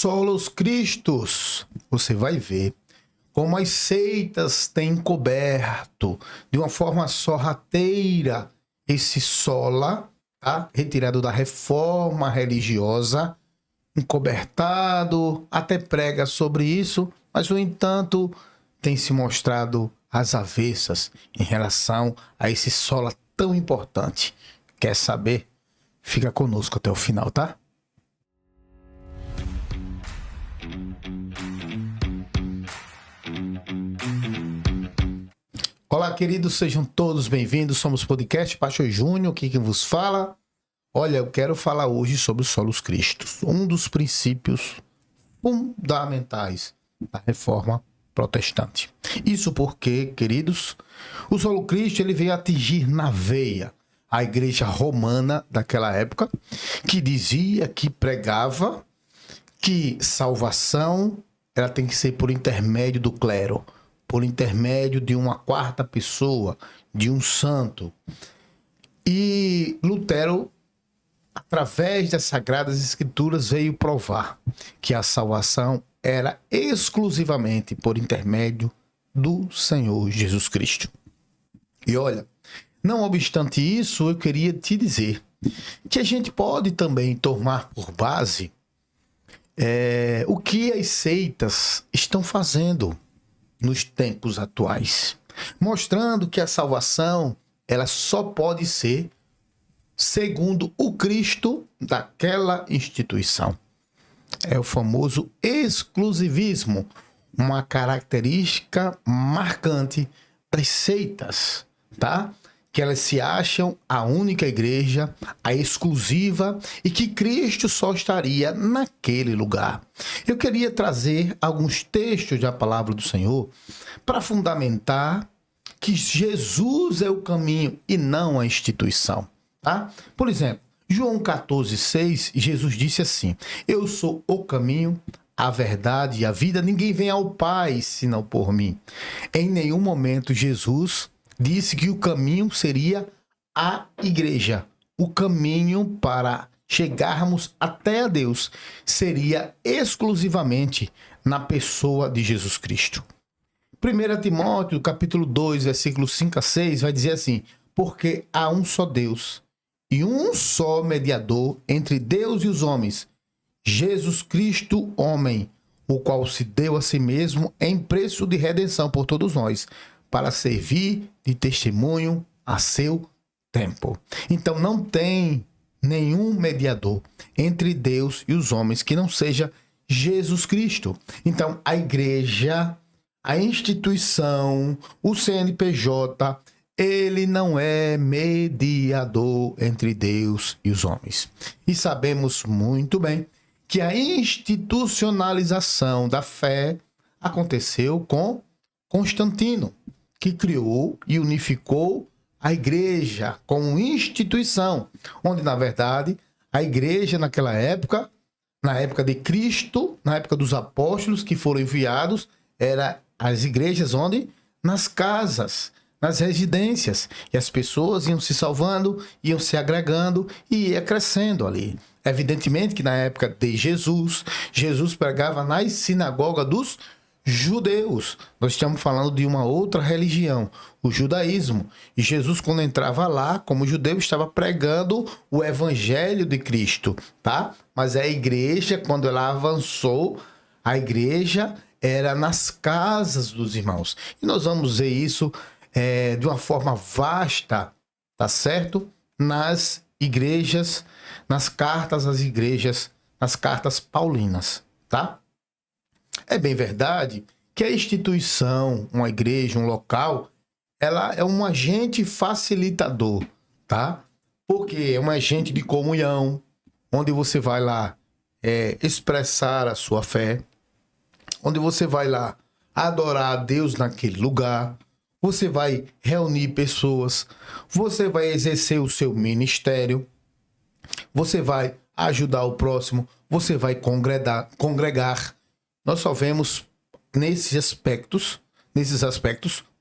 solos Cristos, você vai ver como as seitas têm coberto de uma forma sorrateira esse sola, tá? Retirado da reforma religiosa, encobertado, até prega sobre isso, mas, no entanto, tem se mostrado às avessas em relação a esse sola tão importante. Quer saber? Fica conosco até o final, tá? Olá, queridos, sejam todos bem-vindos. Somos o podcast Pastor Júnior, aqui quem vos fala. Olha, eu quero falar hoje sobre os solos Cristos, um dos princípios fundamentais da reforma protestante. Isso porque, queridos, o solo Cristo ele veio atingir na veia a igreja romana daquela época, que dizia, que pregava que salvação ela tem que ser por intermédio do clero, por intermédio de uma quarta pessoa, de um santo. E Lutero, através das Sagradas Escrituras, veio provar que a salvação era exclusivamente por intermédio do Senhor Jesus Cristo. E olha, não obstante isso, eu queria te dizer que a gente pode também tomar por base o que as seitas estão fazendo nos tempos atuais, mostrando que a salvação ela só pode ser segundo o Cristo daquela instituição. É o famoso exclusivismo, uma característica marcante das seitas, tá? Que elas se acham a única igreja, a exclusiva, e que Cristo só estaria naquele lugar. Eu queria trazer alguns textos da palavra do Senhor para fundamentar que Jesus é o caminho e não a instituição, tá? Por exemplo, João 14,6, Jesus disse assim: eu sou o caminho, a verdade e a vida, ninguém vem ao Pai senão por mim. Em nenhum momento Jesus disse que o caminho seria a igreja. O caminho para chegarmos até a Deus seria exclusivamente na pessoa de Jesus Cristo. 1 Timóteo, capítulo 2, versículos 5 a 6, vai dizer assim: porque há um só Deus e um só mediador entre Deus e os homens, Jesus Cristo, homem, o qual se deu a si mesmo em preço de redenção por todos nós, para servir de testemunho a seu tempo. Então não tem nenhum mediador entre Deus e os homens que não seja Jesus Cristo. Então a igreja, a instituição, o CNPJ, ele não é mediador entre Deus e os homens. E sabemos muito bem que a institucionalização da fé aconteceu com Constantino, que criou e unificou a igreja como instituição, onde, na verdade, a igreja naquela época, na época de Cristo, na época dos apóstolos que foram enviados, eram as igrejas onde? Nas casas, nas residências. E as pessoas iam se salvando, iam se agregando e ia crescendo ali. Evidentemente que na época de Jesus pregava nas sinagogas dos judeus. Nós estamos falando de uma outra religião, o judaísmo. E Jesus, quando entrava lá, como judeu, estava pregando o evangelho de Cristo, tá? Mas a igreja, quando ela avançou, a igreja era nas casas dos irmãos. E nós vamos ver isso de uma forma vasta, tá certo? Nas igrejas, nas cartas às igrejas, nas cartas paulinas, tá? É bem verdade que a instituição, uma igreja, um local, ela é um agente facilitador, tá? Porque é um agente de comunhão, onde você vai lá expressar a sua fé, onde você vai lá adorar a Deus naquele lugar, você vai reunir pessoas, você vai exercer o seu ministério, você vai ajudar o próximo, você vai congregar. Nós só vemos nesses aspectos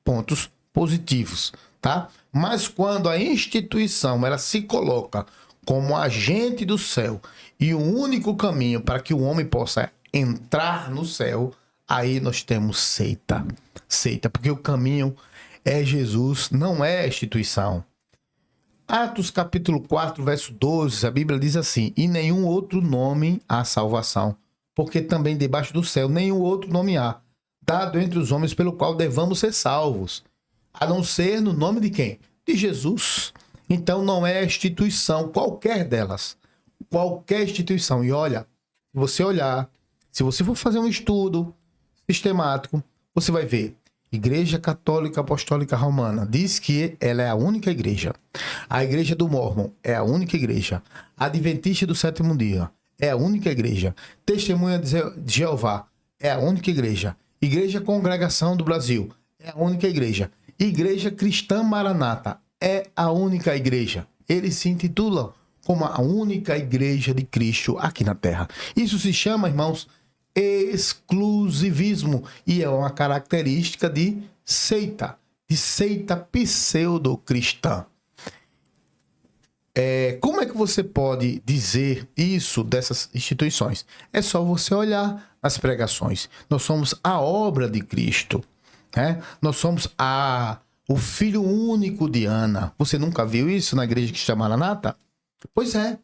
pontos positivos, tá? Mas quando a instituição ela se coloca como agente do céu e o único caminho para que o homem possa entrar no céu, aí nós temos seita. Seita, porque o caminho é Jesus, não é a instituição. Atos capítulo 4, verso 12, a Bíblia diz assim: e nenhum outro nome há salvação, porque também debaixo do céu nenhum outro nome há, dado entre os homens pelo qual devamos ser salvos, a não ser no nome de quem? De Jesus. Então não é a instituição, qualquer delas. Qualquer instituição. E olha, se você olhar, se você for fazer um estudo sistemático, você vai ver. Igreja Católica Apostólica Romana diz que ela é a única igreja. A Igreja do Mórmon é a única igreja. A Adventista do Sétimo Dia é a única igreja. Testemunha de Jeová é a única igreja. Igreja Congregação do Brasil é a única igreja. Igreja Cristã Maranata é a única igreja. Eles se intitulam como a única igreja de Cristo aqui na Terra. Isso se chama, irmãos, exclusivismo, e é uma característica de seita pseudo-cristã. Como é que você pode dizer isso dessas instituições? É só você olhar as pregações. Nós somos a obra de Cristo, né? Nós somos o filho único de Ana. Você nunca viu isso na igreja que se chama Maranata? Pois é.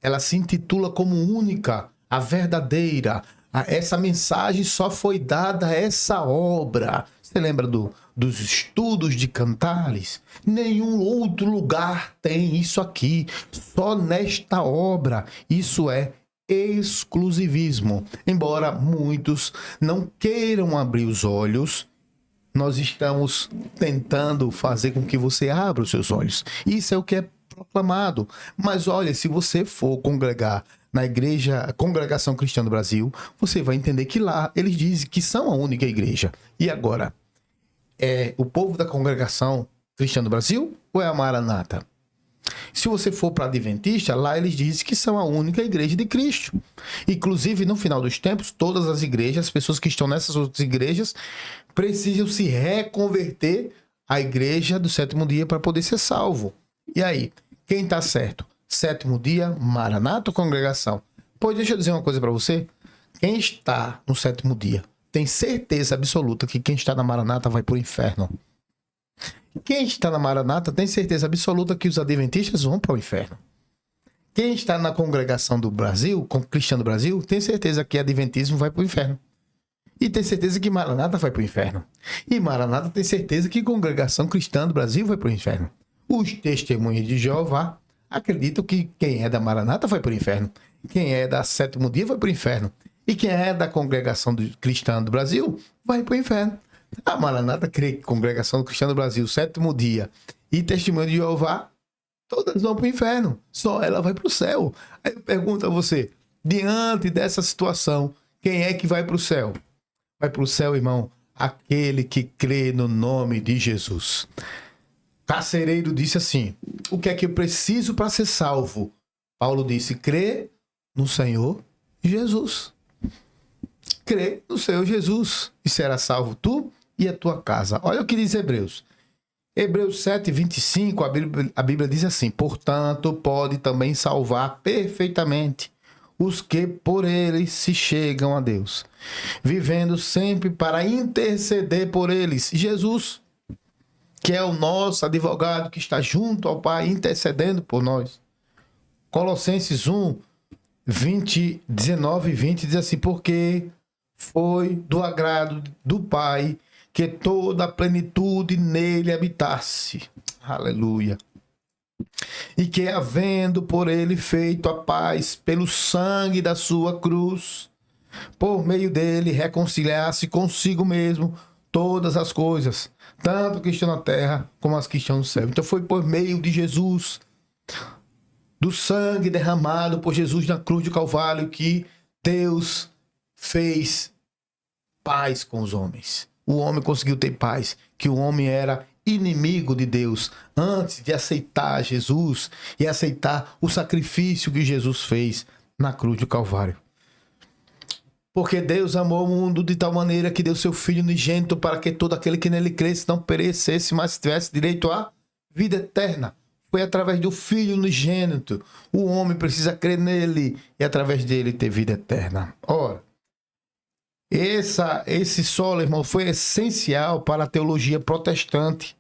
Ela se intitula como única, a verdadeira. Essa mensagem só foi dada a essa obra. Você lembra dos estudos de Cantares? Nenhum outro lugar tem isso aqui. Só nesta obra. Isso é exclusivismo. Embora muitos não queiram abrir os olhos, nós estamos tentando fazer com que você abra os seus olhos. Isso é o que é proclamado. Mas olha, se você for congregar na igreja Congregação Cristã do Brasil, você vai entender que lá eles dizem que são a única igreja. E agora, é o povo da Congregação Cristã do Brasil ou é a Maranata? Se você for para a Adventista, lá eles dizem que são a única igreja de Cristo. Inclusive, no final dos tempos, todas as igrejas, as pessoas que estão nessas outras igrejas, precisam se reconverter à igreja do sétimo dia para poder ser salvo. E aí, quem está certo? Sétimo dia, Maranata ou congregação? Pois deixa eu dizer uma coisa para você. Quem está no sétimo dia tem certeza absoluta que quem está na Maranata vai para o inferno. Quem está na Maranata tem certeza absoluta que os adventistas vão para o inferno. Quem está na congregação do Brasil, cristã do Brasil, tem certeza que adventismo vai para o inferno. E tem certeza que Maranata vai para o inferno. E Maranata tem certeza que congregação cristã do Brasil vai para o inferno. Os testemunhos de Jeová acreditam que quem é da Maranata vai para o inferno. Quem é da Sétimo Dia vai para o inferno. E quem é da congregação cristã do Brasil vai para o inferno. A Maranata crê que congregação cristã do Brasil, Sétimo Dia e Testemunho de Jeová, todas vão para o inferno. Só ela vai para o céu. Aí eu pergunto a você, diante dessa situação, quem é que vai para o céu? Vai para o céu, irmão, aquele que crê no nome de Jesus. Carcereiro disse assim: o que é que eu preciso para ser salvo? Paulo disse: crê no Senhor Jesus. Crê no Senhor Jesus e será salvo tu e a tua casa. Olha o que diz Hebreus. Hebreus 7, 25, a Bíblia diz assim: portanto, pode também salvar perfeitamente os que por ele se chegam a Deus, vivendo sempre para interceder por eles. Jesus, que é o nosso advogado que está junto ao Pai, intercedendo por nós. Colossenses 1, 19 e 20 diz assim: porque foi do agrado do Pai que toda a plenitude nele habitasse. Aleluia. E que, havendo por ele feito a paz pelo sangue da sua cruz, por meio dele reconciliasse consigo mesmo todas as coisas, tanto que estão na terra como as que estão no céu. Então foi por meio de Jesus, do sangue derramado por Jesus na cruz de Calvário, que Deus fez paz com os homens. O homem conseguiu ter paz, que o homem era inimigo de Deus antes de aceitar Jesus e aceitar o sacrifício que Jesus fez na cruz do Calvário. Porque Deus amou o mundo de tal maneira que deu seu Filho unigênito para que todo aquele que nele cresce não perecesse, mas tivesse direito à vida eterna. Foi através do Filho unigênito. O homem precisa crer nele e através dele ter vida eterna. Ora, Esse solo, irmão, foi essencial para a teologia protestante,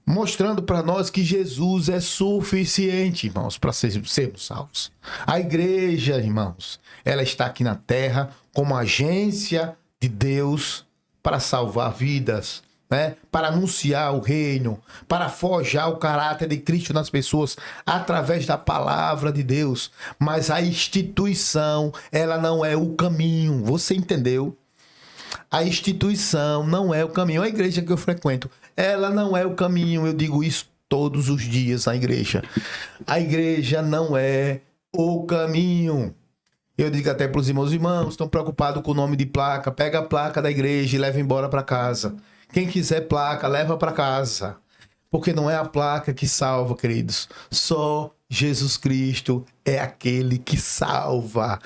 mostrando para nós que Jesus é suficiente, irmãos, para sermos salvos. A igreja, irmãos, ela está aqui na terra como agência de Deus para salvar vidas, né? Para anunciar o reino, para forjar o caráter de Cristo nas pessoas através da palavra de Deus. Mas a instituição, ela não é o caminho. Você entendeu? A instituição não é o caminho. A igreja que eu frequento, ela não é o caminho. Eu digo isso todos os dias na igreja. A igreja não é o caminho. Eu digo até para os irmãos, estão preocupados com o nome de placa. Pega a placa da igreja e leva embora para casa. Quem quiser placa, leva para casa. Porque não é a placa que salva, queridos. Só Jesus Cristo é aquele que salva.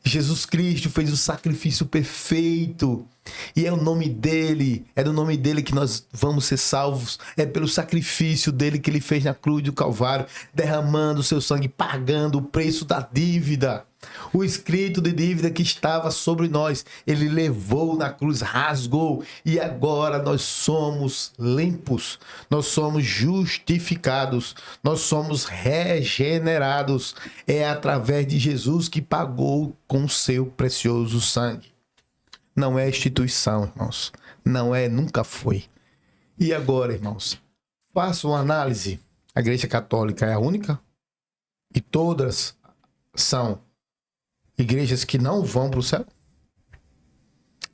Jesus Cristo fez o sacrifício perfeito. E é o nome dele, é do nome dele que nós vamos ser salvos. É pelo sacrifício dele que ele fez na cruz do Calvário, derramando o seu sangue, pagando o preço da dívida. O escrito de dívida que estava sobre nós, ele levou na cruz, rasgou. E agora nós somos limpos, nós somos justificados, nós somos regenerados. É através de Jesus que pagou com o seu precioso sangue. Não é instituição, irmãos. Não é, nunca foi. E agora, irmãos, faça uma análise. A Igreja Católica é a única? E todas são igrejas que não vão para o céu?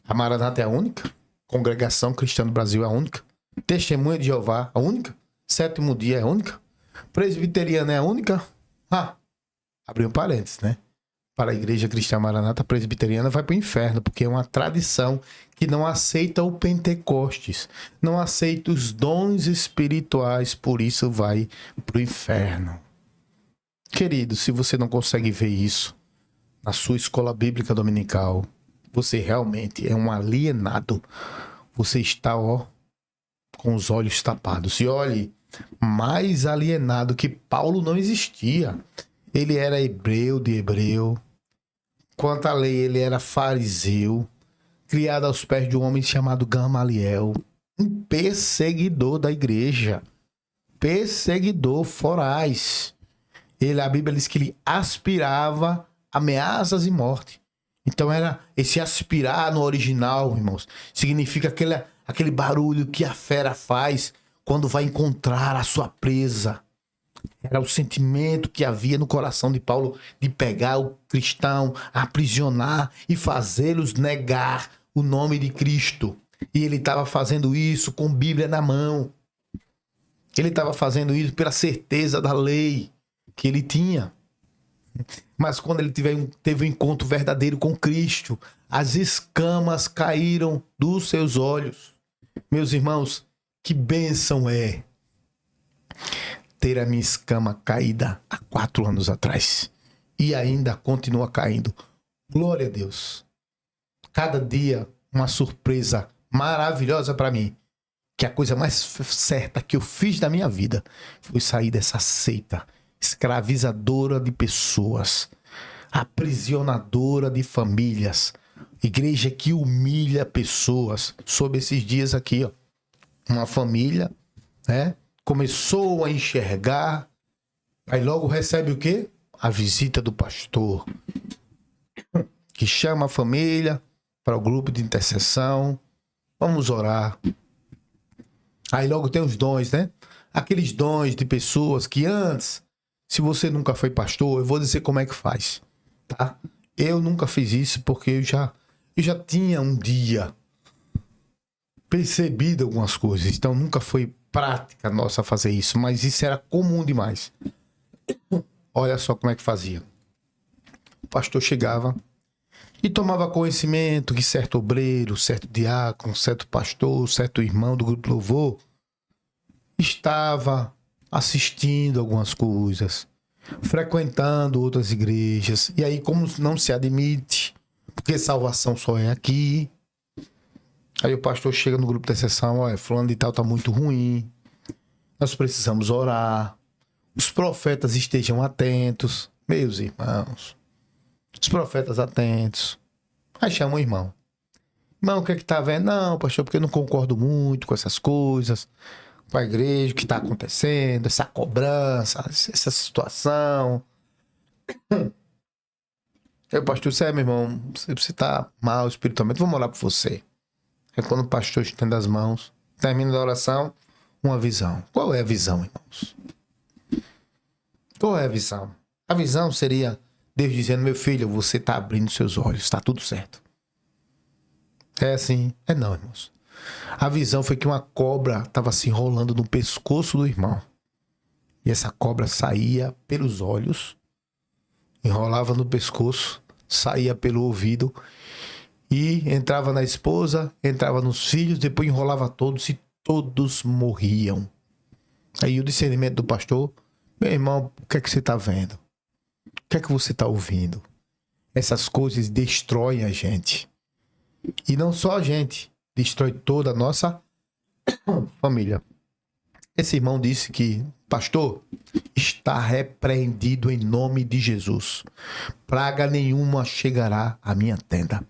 A Maranata é a única? Congregação Cristã do Brasil é a única? Testemunha de Jeová, a única? Sétimo Dia é a única? Presbiteriana é a única? Abriu um parênteses, né? Para a Igreja Cristã Maranata, presbiteriana vai para o inferno, porque é uma tradição que não aceita o Pentecostes, não aceita os dons espirituais, por isso vai para o inferno. Querido, se você não consegue ver isso na sua escola bíblica dominical, você realmente é um alienado. Você está, com os olhos tapados. E olhe, mais alienado que Paulo não existia. Ele era hebreu de hebreu. Quanto à lei, ele era fariseu, criado aos pés de um homem chamado Gamaliel, um perseguidor da igreja, perseguidor foraz. A Bíblia diz que ele aspirava ameaças e morte. Então era esse aspirar no original, irmãos, significa aquele barulho que a fera faz quando vai encontrar a sua presa. Era o sentimento que havia no coração de Paulo de pegar o cristão, aprisionar e fazê-los negar o nome de Cristo. E ele estava fazendo isso com Bíblia na mão. Ele estava fazendo isso pela certeza da lei que ele tinha. Mas quando ele teve um encontro verdadeiro com Cristo, as escamas caíram dos seus olhos. Meus irmãos, que bênção é ter a minha escama caída há 4 anos atrás. E ainda continua caindo. Glória a Deus. Cada dia uma surpresa maravilhosa para mim. Que a coisa mais certa que eu fiz da minha vida foi sair dessa seita escravizadora de pessoas, aprisionadora de famílias, igreja que humilha pessoas. Sobre esses dias aqui, uma família, né, começou a enxergar, aí logo recebe o quê? A visita do pastor, que chama a família para o grupo de intercessão. Vamos orar. Aí logo tem os dons, né? Aqueles dons de pessoas que antes, se você nunca foi pastor, eu vou dizer como é que faz, tá? Eu nunca fiz isso porque eu já tinha um dia percebido algumas coisas, então nunca foi prática nossa fazer isso, mas isso era comum demais. Olha só como é que fazia. O pastor chegava e tomava conhecimento que certo obreiro, certo diácono, certo pastor, certo irmão do grupo louvor estava assistindo algumas coisas, frequentando outras igrejas. E aí, como não se admite, porque salvação só é aqui, aí o pastor chega no grupo de intercessão: olha, fulano de tal tá muito ruim, nós precisamos orar, os profetas estejam atentos. Meus irmãos, os profetas atentos, Aí chama o irmão. Irmão, o que é que tá vendo? Não, pastor, porque eu não concordo muito com essas coisas, com a igreja, o que tá acontecendo, essa cobrança, essa situação. Eu, pastor, você é, meu irmão, você tá mal espiritualmente, vamos orar por você. É quando o pastor estende as mãos, termina da oração, uma visão. Qual é a visão, irmãos? Qual é a visão? A visão seria Deus dizendo, meu filho, você tá abrindo seus olhos, tá tudo certo. É assim? É não, irmãos. A visão foi que uma cobra estava se enrolando no pescoço do irmão. E essa cobra saía pelos olhos, enrolava no pescoço, saía pelo ouvido e entrava na esposa, entrava nos filhos, depois enrolava todos e todos morriam. Aí o discernimento do pastor, meu irmão, o que é que você está vendo? O que é que você está ouvindo? Essas coisas destroem a gente. E não só a gente, destrói toda a nossa família. Esse irmão disse que, pastor, está repreendido em nome de Jesus. Praga nenhuma chegará à minha tenda.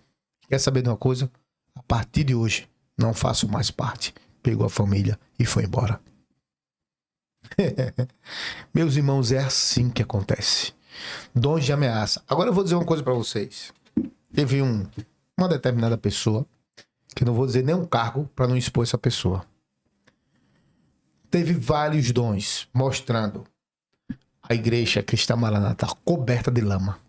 Quer saber de uma coisa? A partir de hoje, não faço mais parte. Pegou a família e foi embora. Meus irmãos, é assim que acontece. Dons de ameaça. Agora eu vou dizer uma coisa para vocês. Teve uma determinada pessoa, que não vou dizer nem um cargo para não expor essa pessoa. Teve vários dons mostrando a igreja cristã Maranata coberta de lama.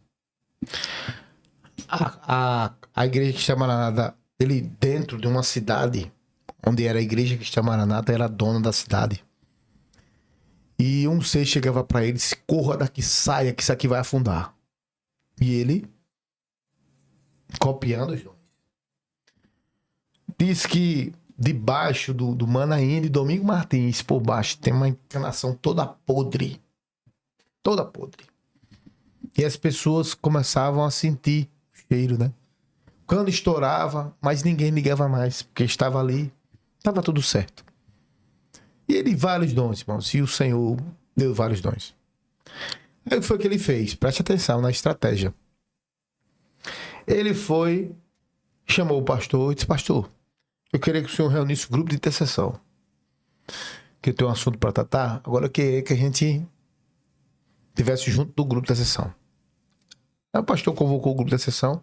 A igreja cristã Maranata, ele dentro de uma cidade, onde era a igreja cristã Maranata, era a dona da cidade. E um ser chegava para ele e disse, corra daqui, saia, que isso aqui vai afundar. E ele, copiando os dons, diz que debaixo do Manaína e Domingo Martins, por baixo, tem uma encarnação toda podre. Toda podre. E as pessoas começavam a sentir o cheiro, né? Quando estourava, mas ninguém ligava mais, porque estava ali, estava tudo certo. E ele, vários dons, irmãos, e o Senhor deu vários dons. Aí o que foi que ele fez? Preste atenção na estratégia. Ele foi, chamou o pastor e disse, pastor, eu queria que o senhor reunisse o grupo de intercessão. Que eu tenho um assunto para tratar. Agora eu queria que a gente estivesse junto do grupo de intercessão. Aí o pastor convocou o grupo de intercessão.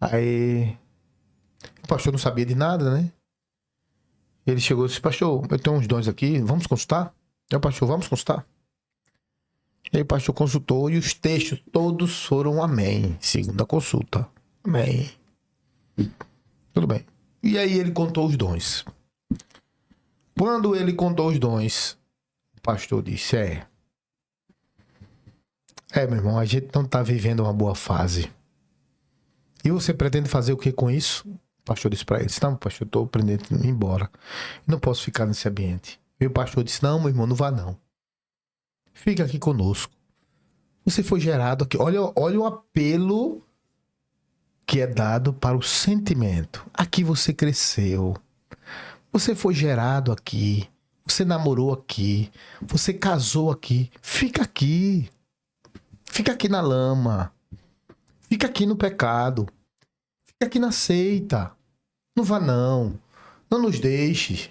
Aí o pastor não sabia de nada, né? Ele chegou e disse, pastor, eu tenho uns dons aqui, vamos consultar? Aí o pastor, vamos consultar? Aí o pastor consultou e os textos todos foram amém. Segunda consulta. Amém. Tudo bem. E aí ele contou os dons. Quando ele contou os dons, o pastor disse, meu irmão, a gente não está vivendo uma boa fase. E você pretende fazer o que com isso? O pastor disse para ele, não, pastor, eu estou pretendendo ir embora. Eu não posso ficar nesse ambiente. E o pastor disse, não, meu irmão, não vá não. Fica aqui conosco. Você foi gerado aqui. Olha o apelo que é dado para o sentimento. Aqui você cresceu. Você foi gerado aqui. Você namorou aqui. Você casou aqui. Fica aqui. Fica aqui na lama. Fica aqui no pecado. Fica aqui na seita. Não vá não. Não nos deixe.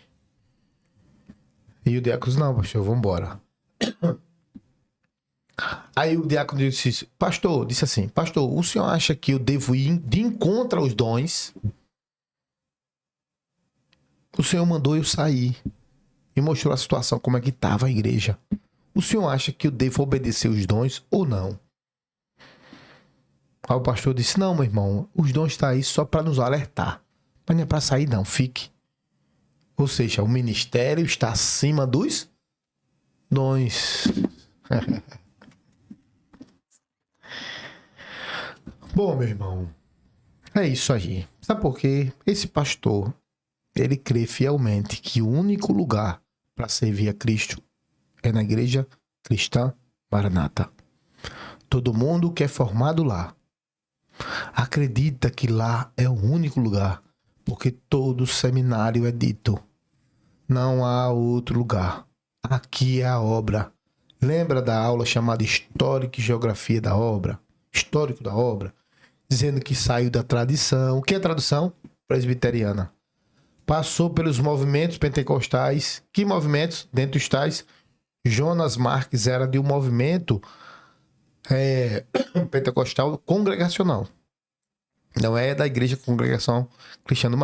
E o diácono, não, pastor, vamos embora. Aí o diácono disse assim, pastor, o senhor acha que eu devo ir de encontro aos dons? O senhor mandou eu sair e mostrou a situação, como é que estava a igreja. O senhor acha que eu devo obedecer os dons ou não? Aí o pastor disse, não, meu irmão, os dons estão aí só para nos alertar. Mas não é para sair não, fique. Ou seja, o ministério está acima dos dons. Bom, meu irmão, é isso aí. Sabe por quê? Esse pastor, ele crê fielmente que o único lugar para servir a Cristo é na igreja cristã Maranata. Todo mundo que é formado lá acredita que lá é o único lugar, porque todo seminário é dito. Não há outro lugar. Aqui é a obra. Lembra da aula chamada Histórico e Geografia da Obra? Histórico da Obra? dizendo que saiu da tradição. O que é tradição? Presbiteriana. Passou pelos movimentos pentecostais. Que movimentos? Dentre os tais, Jonas Marques era de um movimento pentecostal congregacional. Não é da Igreja Congregação Cristã do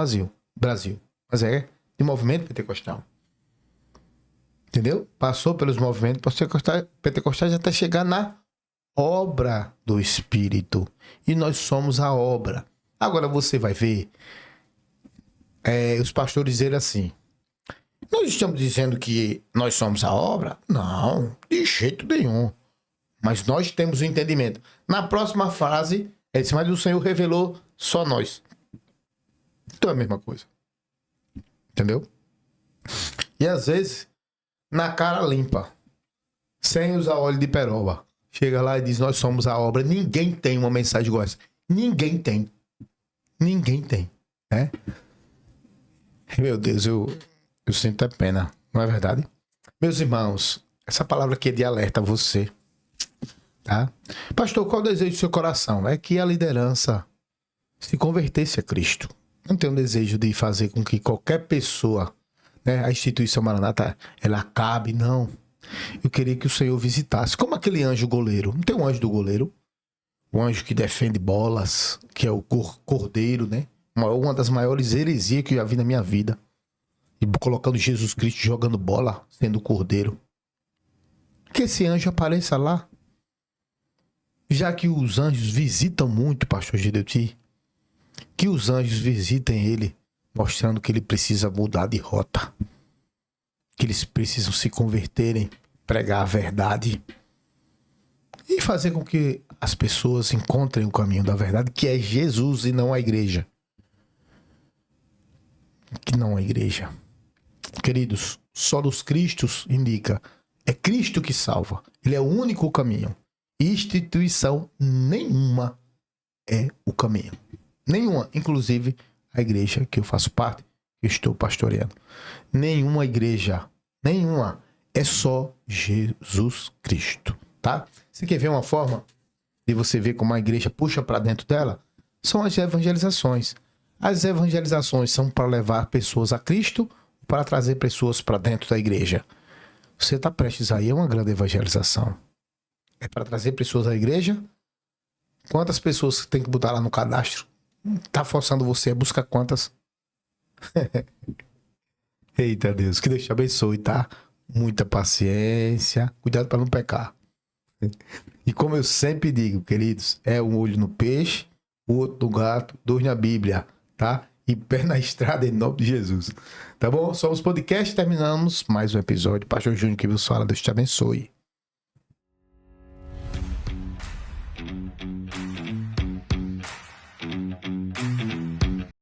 Brasil. Mas é de movimento pentecostal. Entendeu? Passou pelos movimentos pentecostais até chegar na obra do Espírito. E nós somos a obra. Agora você vai ver os pastores dizerem assim: nós estamos dizendo que nós somos a obra? Não, de jeito nenhum. Mas nós temos o entendimento. Na próxima frase, ele disse: mas o Senhor revelou só nós. Então é a mesma coisa. Entendeu? E às vezes, na cara limpa, sem usar óleo de peroba, chega lá e diz: nós somos a obra. Ninguém tem uma mensagem igual essa. Ninguém tem. Ninguém tem. Né? Meu Deus, eu sinto pena. Não é verdade? Meus irmãos, essa palavra aqui é de alerta a você. Tá? Pastor, qual o desejo do seu coração? É que a liderança se convertesse a Cristo. Não tenho um desejo de fazer com que qualquer pessoa, né, a instituição Maranata, ela acabe, não. Eu queria que o Senhor visitasse, como aquele anjo goleiro. Não tem um anjo do goleiro? O anjo que defende bolas, que é o cordeiro, né? Uma das maiores heresias que eu já vi na minha vida. E colocando Jesus Cristo jogando bola, sendo o cordeiro. Que esse anjo apareça lá. Já que os anjos visitam muito, pastor Gideuti, que os anjos visitem ele, mostrando que ele precisa mudar de rota. Que eles precisam se converterem, pregar a verdade. E fazer com que as pessoas encontrem o caminho da verdade, que é Jesus e não a igreja. Que não a igreja. Queridos, solos Cristos indica, é Cristo que salva. Ele é o único caminho. Instituição nenhuma é o caminho. Nenhuma, inclusive a igreja que eu faço parte, que eu estou pastoreando. Nenhuma igreja, nenhuma, é só Jesus Cristo, tá? Você quer ver uma forma de você ver como a igreja puxa para dentro dela? São as evangelizações. As evangelizações são para levar pessoas a Cristo, para trazer pessoas para dentro da igreja. Você está prestes aí a uma grande evangelização. É para trazer pessoas à igreja? Quantas pessoas você tem que botar lá no cadastro? Tá forçando você a buscar quantas? Eita Deus, que Deus te abençoe, tá? Muita paciência, cuidado para não pecar. E como eu sempre digo, queridos, é um olho no peixe, o outro no gato, 2 na Bíblia, tá? E pé na estrada em nome de Jesus. Tá bom? Somos podcast, terminamos mais um episódio. Pastor Júnior que vos fala, Deus te abençoe.